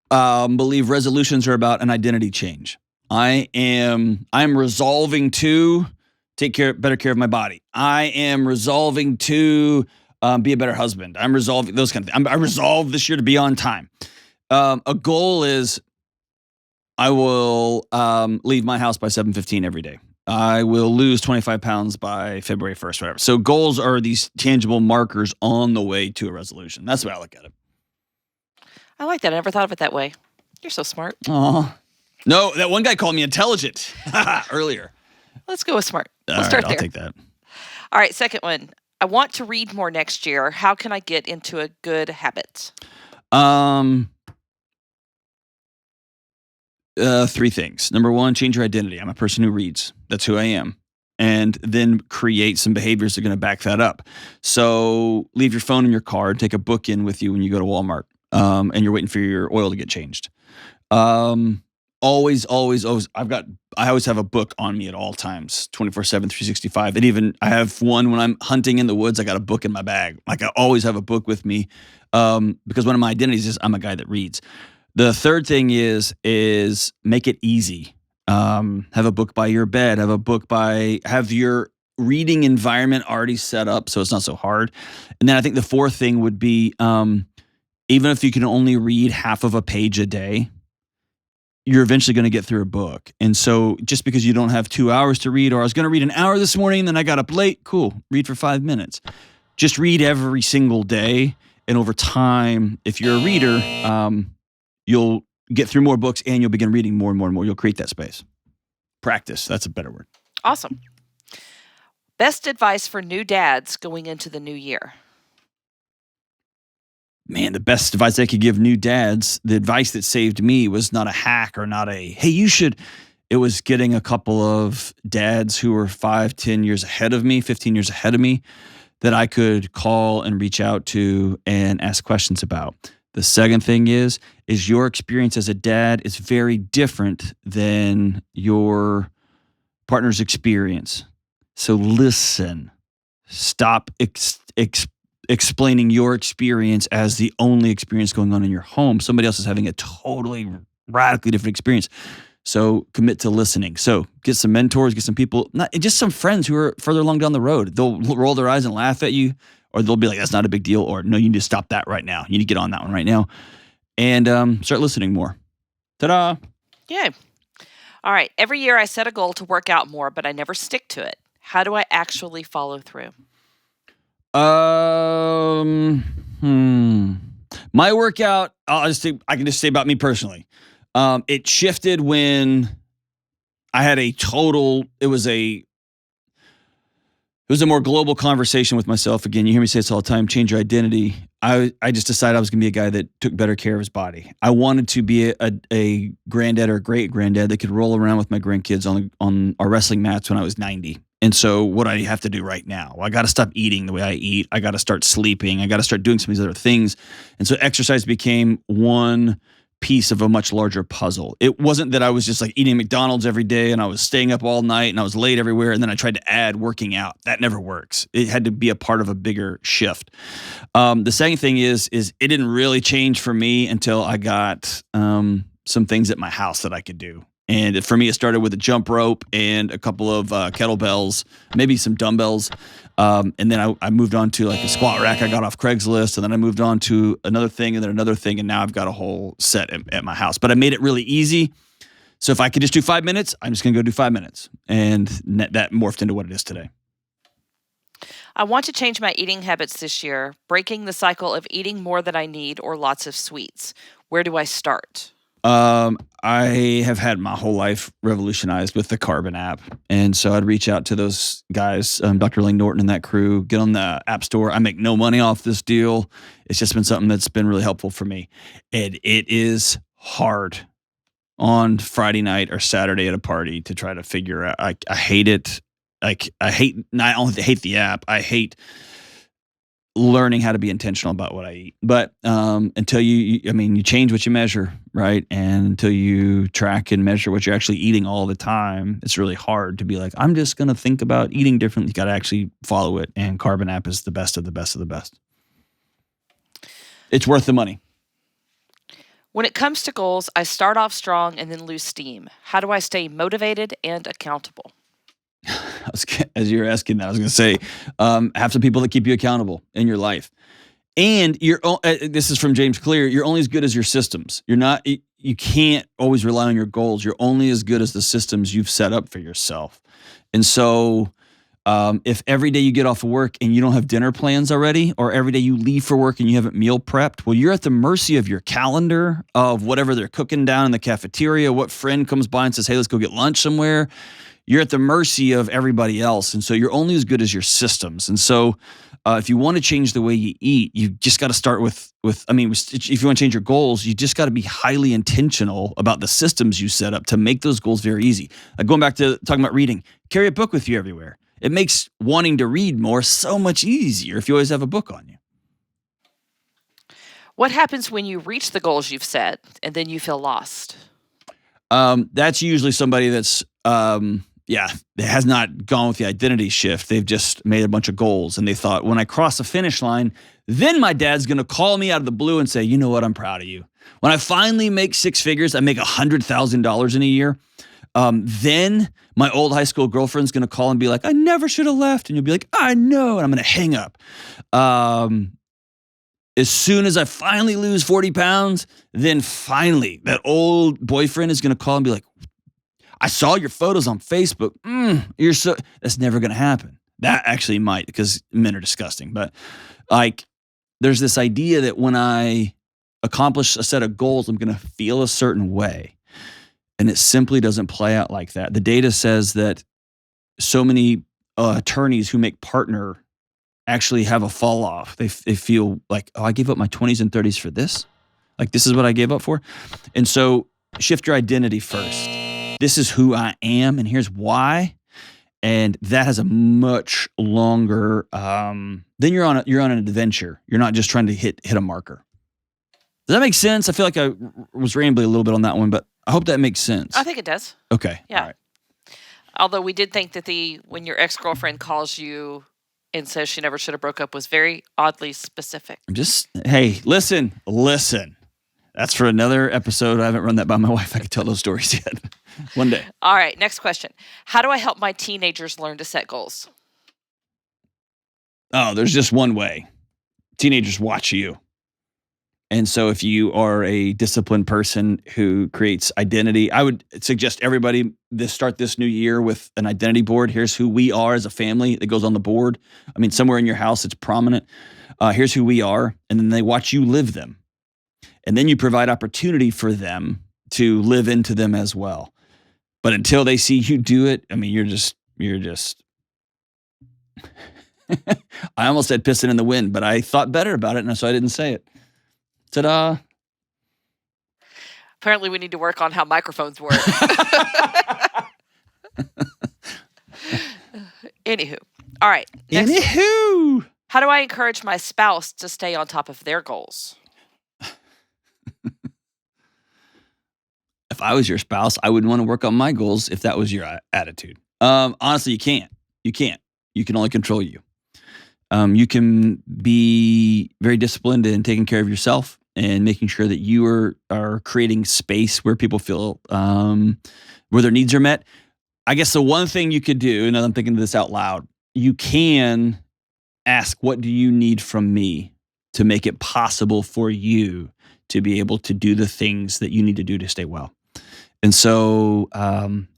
believe resolutions are about an identity change. I'm resolving to take better care of my body. I am resolving to be a better husband. I'm resolving those kind of things. I resolve this year to be on time. A goal is I will leave my house by 7:15 every day. I will lose 25 pounds by February 1st, whatever. So goals are these tangible markers on the way to a resolution. That's the way I look at it. I like that. I never thought of it that way. You're so smart. Aw. No, that one guy called me intelligent earlier. Let's go with smart. All Let's start right, there. I'll take that. All right, second one. I want to read more next year. How can I get into a good habit? 3 things. Number 1, change your identity. I'm a person who reads. That's who I am. And then create some behaviors that are going to back that up. So leave your phone in your car. Take a book in with you when you go to Walmart and you're waiting for your oil to get changed. Always. I always have a book on me at all times, 24/7, 365. And even I have one when I'm hunting in the woods. I got a book in my bag. Like I always have a book with me because one of my identities is I'm a guy that reads. The third thing is make it easy. Have a book by your bed. Have your reading environment already set up so it's not so hard. And then I think the fourth thing would be even if you can only read half of a page a day, you're eventually going to get through a book. And so just because you don't have 2 hours to read, or I was going to read an hour this morning, then I got up late, cool, read for 5 minutes. Just read every single day. And over time, if you're a reader, you'll get through more books and you'll begin reading more and more and more. You'll create that space. Practice, that's a better word. Awesome. Best advice for new dads going into the new year? Man, the best advice I could give new dads, the advice that saved me was not a hack or not a, hey, you should. It was getting a couple of dads who were 5, 10 years ahead of me, 15 years ahead of me, that I could call and reach out to and ask questions about. The second thing is your experience as a dad is very different than your partner's experience. So listen, stop explaining your experience as the only experience going on in your home. Somebody else is having a totally radically different experience. So commit to listening. So get some mentors, get some people, just some friends who are further along down the road. They'll roll their eyes and laugh at you, or they'll be like, that's not a big deal, or no, you need to stop that right now. You need to get on that one right now. and start listening more. Ta-da! Yay. All right. Every year I set a goal to work out more, but I never stick to it. How do I actually follow through? My workout, I can just say about me personally. It shifted when I had it was a more global conversation with myself. Again, you hear me say this all the time, change your identity. I just decided I was going to be a guy that took better care of his body. I wanted to be a granddad or a great granddad that could roll around with my grandkids on our wrestling mats when I was 90. And so what do I have to do right now? Well, I got to stop eating the way I eat. I got to start sleeping. I got to start doing some of these other things. And so exercise became one piece of a much larger puzzle. It wasn't that I was just like eating McDonald's every day and I was staying up all night and I was late everywhere and then I tried to add working out. That never works. It had to be a part of a bigger shift. The second thing is it didn't really change for me until I got some things at my house that I could do. And for me, it started with a jump rope and a couple of kettlebells, maybe some dumbbells. And then I moved on to like a squat rack I got off Craigslist. And then I moved on to another thing and then another thing. And now I've got a whole set at my house. But I made it really easy. So if I could just do 5 minutes, I'm just going to go do 5 minutes. And that morphed into what it is today. I want to change my eating habits this year, breaking the cycle of eating more than I need or lots of sweets. Where do I start? I have had my whole life revolutionized with the Carbon app. And so I'd reach out to those guys, Dr. Lane Norton and that crew, get on the app store. I make no money off this deal. It's just been something that's been really helpful for me. And it is hard on Friday night or Saturday at a party to try to figure out. I hate it. Like I not only hate the app, I hate learning how to be intentional about what I eat. But until you change what you measure, right? And until you track and measure what you're actually eating all the time, it's really hard to be like, I'm just going to think about eating differently. You got to actually follow it. And Carbon app is the best of the best of the best. It's worth the money. When it comes to goals, I start off strong and then lose steam. How do I stay motivated and accountable? As you're asking that, I was going to say, have some people that keep you accountable in your life. And this is from James Clear. You're only as good as your systems. You can't always rely on your goals. You're only as good as the systems you've set up for yourself. And so if every day you get off of work and you don't have dinner plans already, or every day you leave for work and you haven't meal prepped, well, you're at the mercy of your calendar, of whatever they're cooking down in the cafeteria, what friend comes by and says, hey, let's go get lunch somewhere. You're at the mercy of everybody else. And so you're only as good as your systems. And so if you want to change the way you eat, you just got to start if you want to change your goals, you just got to be highly intentional about the systems you set up to make those goals very easy. Going back to talking about reading, carry a book with you everywhere. It makes wanting to read more so much easier if you always have a book on you. What happens when you reach the goals you've set and then you feel lost? That's usually somebody that's it has not gone with the identity shift. They've just made a bunch of goals and they thought, when I cross the finish line, then my dad's going to call me out of the blue and say, you know what, I'm proud of you. When I finally make six figures, I make $100,000 in a year. Then my old high school girlfriend's going to call and be like, I never should have left. And you'll be like, I know. And I'm going to hang up. As soon as I finally lose 40 pounds, then finally that old boyfriend is going to call and be like, I saw your photos on Facebook. That's never going to happen. That actually might, because men are disgusting. But like, there's this idea that when I accomplish a set of goals, I'm going to feel a certain way. And it simply doesn't play out like that. The data says that so many attorneys who make partner actually have a fall off. They feel like, I gave up my 20s and 30s for this. Like, this is what I gave up for. And so shift your identity first. This is who I am, and here's why. And that has a much longer. Then you're on an adventure. You're not just trying to hit a marker. Does that make sense? I feel like I was rambling a little bit on that one, but I hope that makes sense. I think it does. Okay. Yeah. All right. Although we did think that when your ex-girlfriend calls you and says she never should have broke up was very oddly specific. Hey, listen. That's for another episode. I haven't run that by my wife. I can tell those stories yet. One day. All right, next question. How do I help my teenagers learn to set goals? Oh, there's just one way. Teenagers watch you. And so if you are a disciplined person who creates identity, I would suggest everybody start this new year with an identity board. Here's who we are as a family that goes on the board. I mean, somewhere in your house, it's prominent. Here's who we are. And then they watch you live them. And then you provide opportunity for them to live into them as well. But until they see you do it, I mean, you're just, I almost said pissing in the wind, but I thought better about it. And so I didn't say it. Ta-da. Apparently, we need to work on how microphones work. Anywho. All right. Anywho. How do I encourage my spouse to stay on top of their goals? If I was your spouse, I wouldn't want to work on my goals if that was your attitude. Honestly, you can't. You can't. You can only control you. You can be very disciplined in taking care of yourself and making sure that you are creating space where people feel where their needs are met. I guess the one thing you could do, and I'm thinking this out loud, you can ask, what do you need from me to make it possible for you to be able to do the things that you need to do to stay well? And so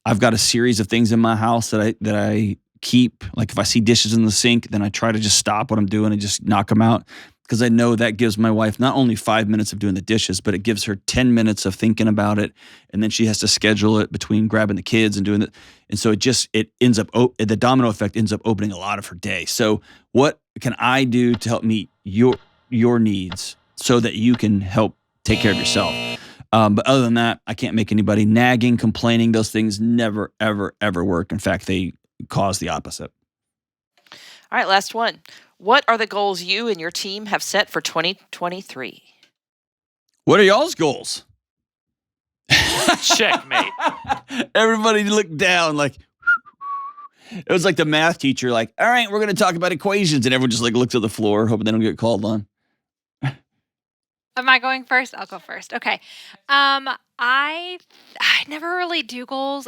I've got a series of things in my house that I keep. Like if I see dishes in the sink, then I try to just stop what I'm doing and just knock them out, because I know that gives my wife not only 5 minutes of doing the dishes, but it gives her 10 minutes of thinking about it. And then she has to schedule it between grabbing the kids and doing it. And so it ends up, the domino effect ends up opening a lot of her day. So what can I do to help meet your needs so that you can help take care of yourself? But other than that, I can't make anybody. Nagging, complaining, those things never, ever, ever work. In fact, they cause the opposite. All right, last one. What are the goals you and your team have set for 2023? What are y'all's goals? Checkmate. Everybody looked down like, it was like the math teacher, like, all right, we're going to talk about equations. And everyone just like looked at the floor, hoping they don't get called on. Am I going first? I'll go first. Okay. I never really do goals.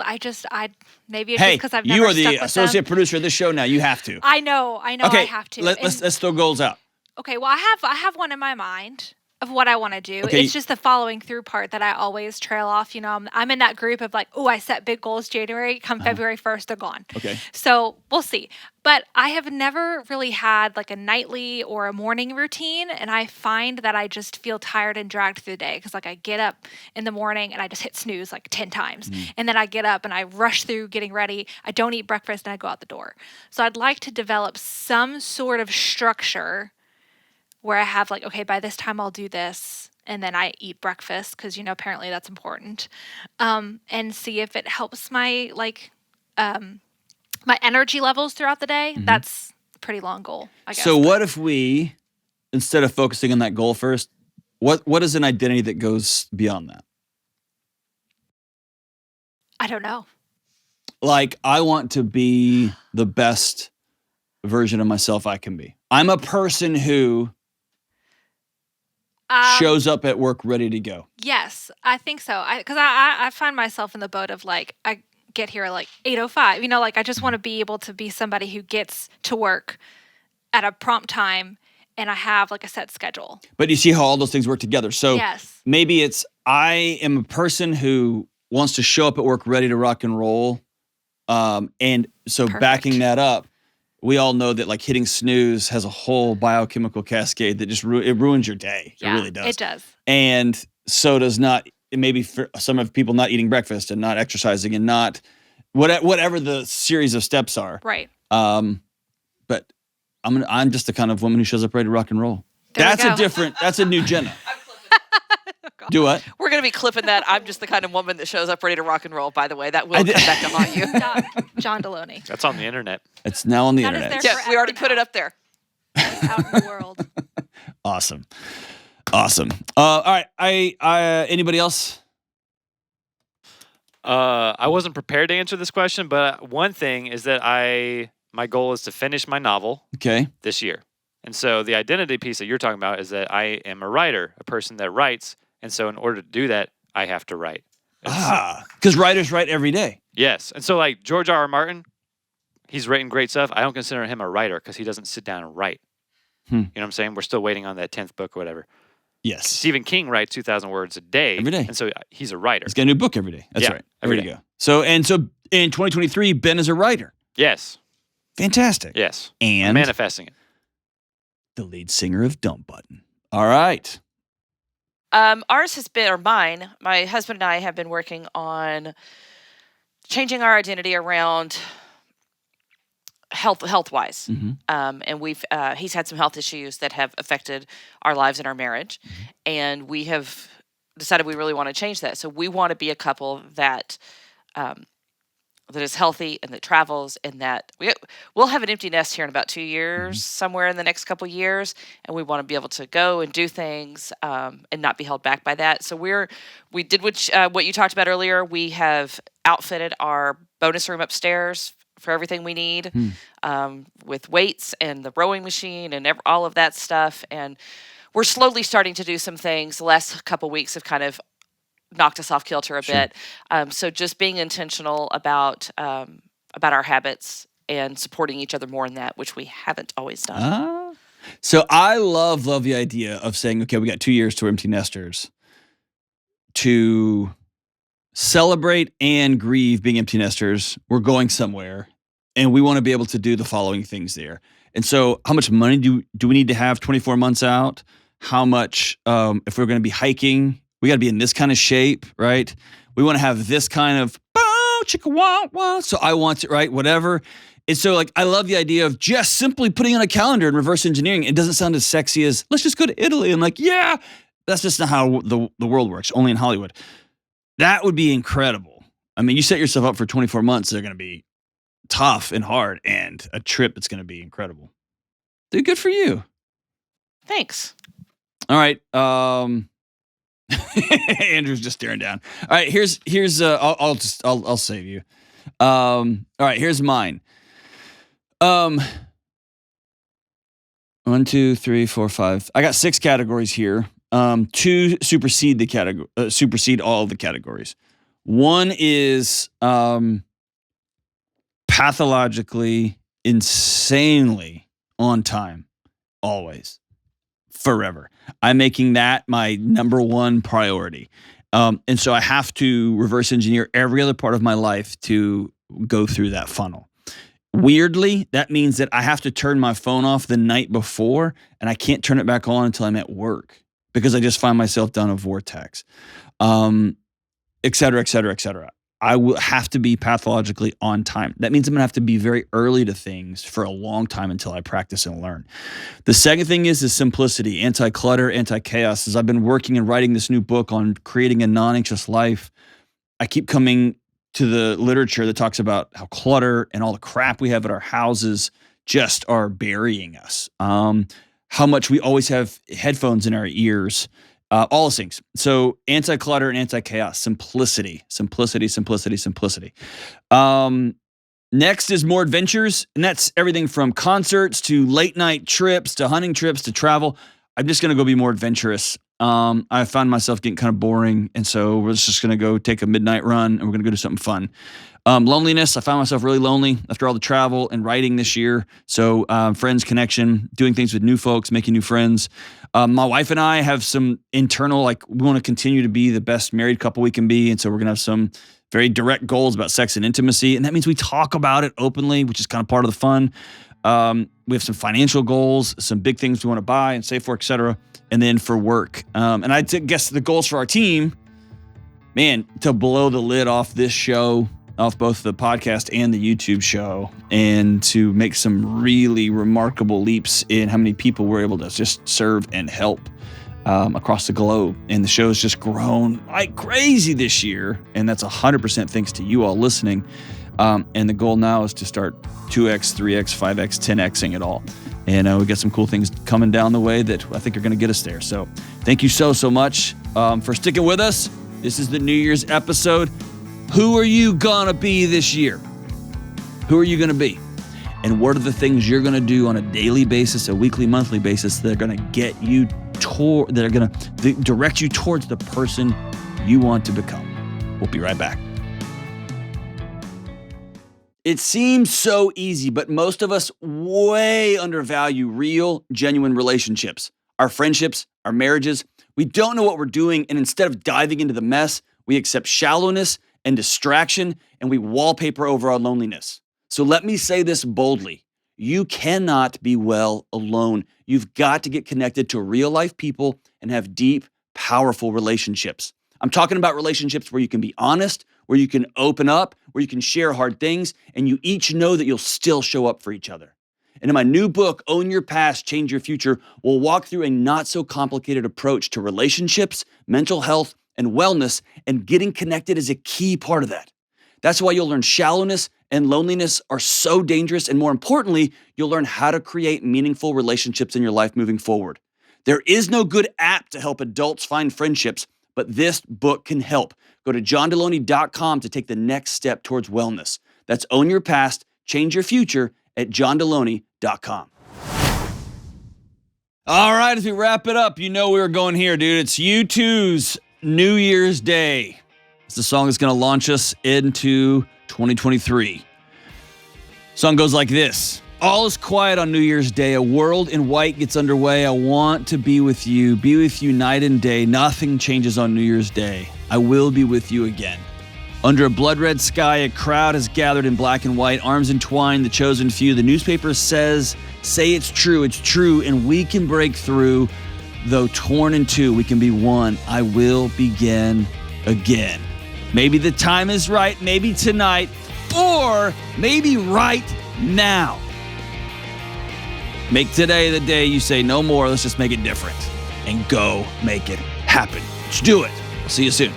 Maybe it's just because I've never you are stuck the with associate them. producer of this show now. You have to. I know. Okay, I have to. let's throw goals out. Okay. Well, I have one in my mind of what I want to do. Okay. It's just the following through part that I always trail off. You know, I'm in that group of like, oh, I set big goals January. Come February 1st, they're gone. Okay. So we'll see. But I have never really had like a nightly or a morning routine. And I find that I just feel tired and dragged through the day because like I get up in the morning and I just hit snooze like 10 times. And then I get up and I rush through getting ready. I don't eat breakfast and I go out the door. So I'd like to develop some sort of structure where I have like, okay, by this time I'll do this. And then I eat breakfast because, you know, apparently that's important. And see if it helps my my energy levels throughout the day. Mm-hmm. That's a pretty long goal, I guess. So what if we, instead of focusing on that goal first, what is an identity that goes beyond that? I don't know. Like, I want to be the best version of myself I can be. I'm a person who shows up at work ready to go. Yes, I think so. Because I find myself in the boat of like, I get here like 8:05. You know, like I just want to be able to be somebody who gets to work at a prompt time and I have like a set schedule. But you see how all those things work together. So yes. Maybe it's, I am a person who wants to show up at work ready to rock and roll. And so Perfect. Backing that up, we all know that like hitting snooze has a whole biochemical cascade that just it ruins your day. Yeah, it really does. It does. And so does not, maybe for some of people not eating breakfast and not exercising and not whatever the series of steps are. Right. But I'm just the kind of woman who shows up ready to rock and roll. That's a new Jenna. Do what? We're going to be clipping that. I'm just the kind of woman that shows up ready to rock and roll, by the way. That will come back to haunt you. John Delony. That's on the internet. It's now on the internet. Yeah, we already put it up there. Out in the world. Awesome. All right. Anybody else? I wasn't prepared to answer this question, but one thing is that my goal is to finish my novel this year. And so the identity piece that you're talking about is that I am a writer, a person that writes. And so in order to do that, I have to write. Because writers write every day. Yes. And so like George R.R. Martin, he's written great stuff. I don't consider him a writer because he doesn't sit down and write. You know what I'm saying? We're still waiting on that 10th book or whatever. Yes. Stephen King writes 2,000 words a day. Every day. And so he's a writer. He's got a new book every day. That's right. Every there day. you go. So in 2023, Ben is a writer. Yes. Fantastic. Yes. And I'm manifesting it. The lead singer of Dump Button. All right. Ours has been, or mine, my husband and I have been working on changing our identity around health-wise. Mm-hmm. And he's had some health issues that have affected our lives and our marriage. Mm-hmm. And we have decided we really want to change that. So we want to be a couple that is healthy and that travels, and that we'll have an empty nest here in about 2 years, somewhere in the next couple of years. And we want to be able to go and do things and not be held back by that. So we did what you talked about earlier. We have outfitted our bonus room upstairs for everything we need, with weights and the rowing machine and all of that stuff. And we're slowly starting to do some things. The last couple weeks have kind of knocked us off kilter a bit. So just being intentional about our habits and supporting each other more in that, which we haven't always done. So I love the idea of saying, okay, we got 2 years to empty nesters to celebrate and grieve being empty nesters. We're going somewhere, and we want to be able to do the following things there. And so how much money do we need to have 24 months out? How much, if we're going to be hiking, we got to be in this kind of shape, right? We want to have this kind of, chicka wah wah. So I want it, right? Whatever. And so like, I love the idea of just simply putting on a calendar and reverse engineering. It doesn't sound as sexy as, let's just go to Italy. And like, yeah, that's just not how the world works, only in Hollywood. That would be incredible. I mean, you set yourself up for 24 months, they're going to be tough and hard, and a trip that's going to be incredible. Dude, good for you. Thanks. All right. Andrew's just staring down. All right, here's I'll save you. All right, here's mine. 1, 2, 3, 4, 5. I got 6 categories here. 2 supersede all of the categories. One is pathologically, insanely on time, always, forever. I'm making that my number one priority. And so I have to reverse engineer every other part of my life to go through that funnel. Weirdly, that means that I have to turn my phone off the night before, and I can't turn it back on until I'm at work because I just find myself down a vortex, et cetera, et cetera, et cetera. I will have to be pathologically on time. That means I'm going to have to be very early to things for a long time until I practice and learn. The second thing is simplicity, anti-clutter, anti-chaos. As I've been working and writing this new book on creating a non-anxious life, I keep coming to the literature that talks about how clutter and all the crap we have at our houses just are burying us. How much we always have headphones in our ears. All those things. So anti-clutter and anti-chaos, simplicity. Next is more adventures. And that's everything from concerts to late night trips to hunting trips to travel. I'm just going to go be more adventurous. I found myself getting kind of boring. And so we're just going to go take a midnight run and we're going to go do something fun. Loneliness. I found myself really lonely after all the travel and writing this year. So friends, connection, doing things with new folks, making new friends. My wife and I have some internal, we want to continue to be the best married couple we can be. And so we're going to have some very direct goals about sex and intimacy. And that means we talk about it openly, which is kind of part of the fun. We have some financial goals, some big things we want to buy and save for, et cetera. And then for work. And I guess the goals for our team, man, to blow the lid off this show, off both the podcast and the YouTube show, and to make some really remarkable leaps in how many people we're able to just serve and help across the globe. And the show's just grown like crazy this year. And that's 100% thanks to you all listening. And the goal now is to start 2x, 3x, 5x, 10xing it all. And we got some cool things coming down the way that I think are going to get us there. So thank you so much for sticking with us. This is the New Year's episode. Who are you going to be this year? Who are you going to be? And what are the things you're going to do on a daily basis, a weekly, monthly basis that are going to get you that are going to direct you towards the person you want to become? We'll be right back. It seems so easy, but most of us way undervalue real, genuine relationships. our friendships, our marriages. We don't know what we're doing, and instead of diving into the mess, we accept shallowness and distraction, and we wallpaper over our loneliness. So let me say this boldly. You cannot be well alone. You've got to get connected to real-life people and have deep, powerful relationships. I'm talking about relationships where you can be honest, where you can open up, where you can share hard things, and you each know that you'll still show up for each other. And in my new book, Own Your Past, Change Your Future, we'll walk through a not-so-complicated approach to relationships, mental health, and wellness, and getting connected is a key part of that. That's why you'll learn shallowness and loneliness are so dangerous, and more importantly, you'll learn how to create meaningful relationships in your life moving forward. There is no good app to help adults find friendships, but this book can help. Go to johndelony.com to take the next step towards wellness. That's Own Your Past, Change Your Future at johndelony.com. All right, as we wrap it up, you know we were going here, dude. It's U2's New Year's Day. It's the song that's going to launch us into 2023. Song goes like this. All is quiet on New Year's Day. A world in white gets underway. I want to be with you night and day. Nothing changes on New Year's Day. I will be with you again. Under a blood-red sky, a crowd has gathered in black and white, arms entwined, the chosen few. The newspaper say it's true, and we can break through. Though torn in two, we can be one. I will begin again. Maybe the time is right, maybe tonight, or maybe right now. Make today the day you say no more, let's just make it different. And go make it happen. Let's do it. I'll see you soon.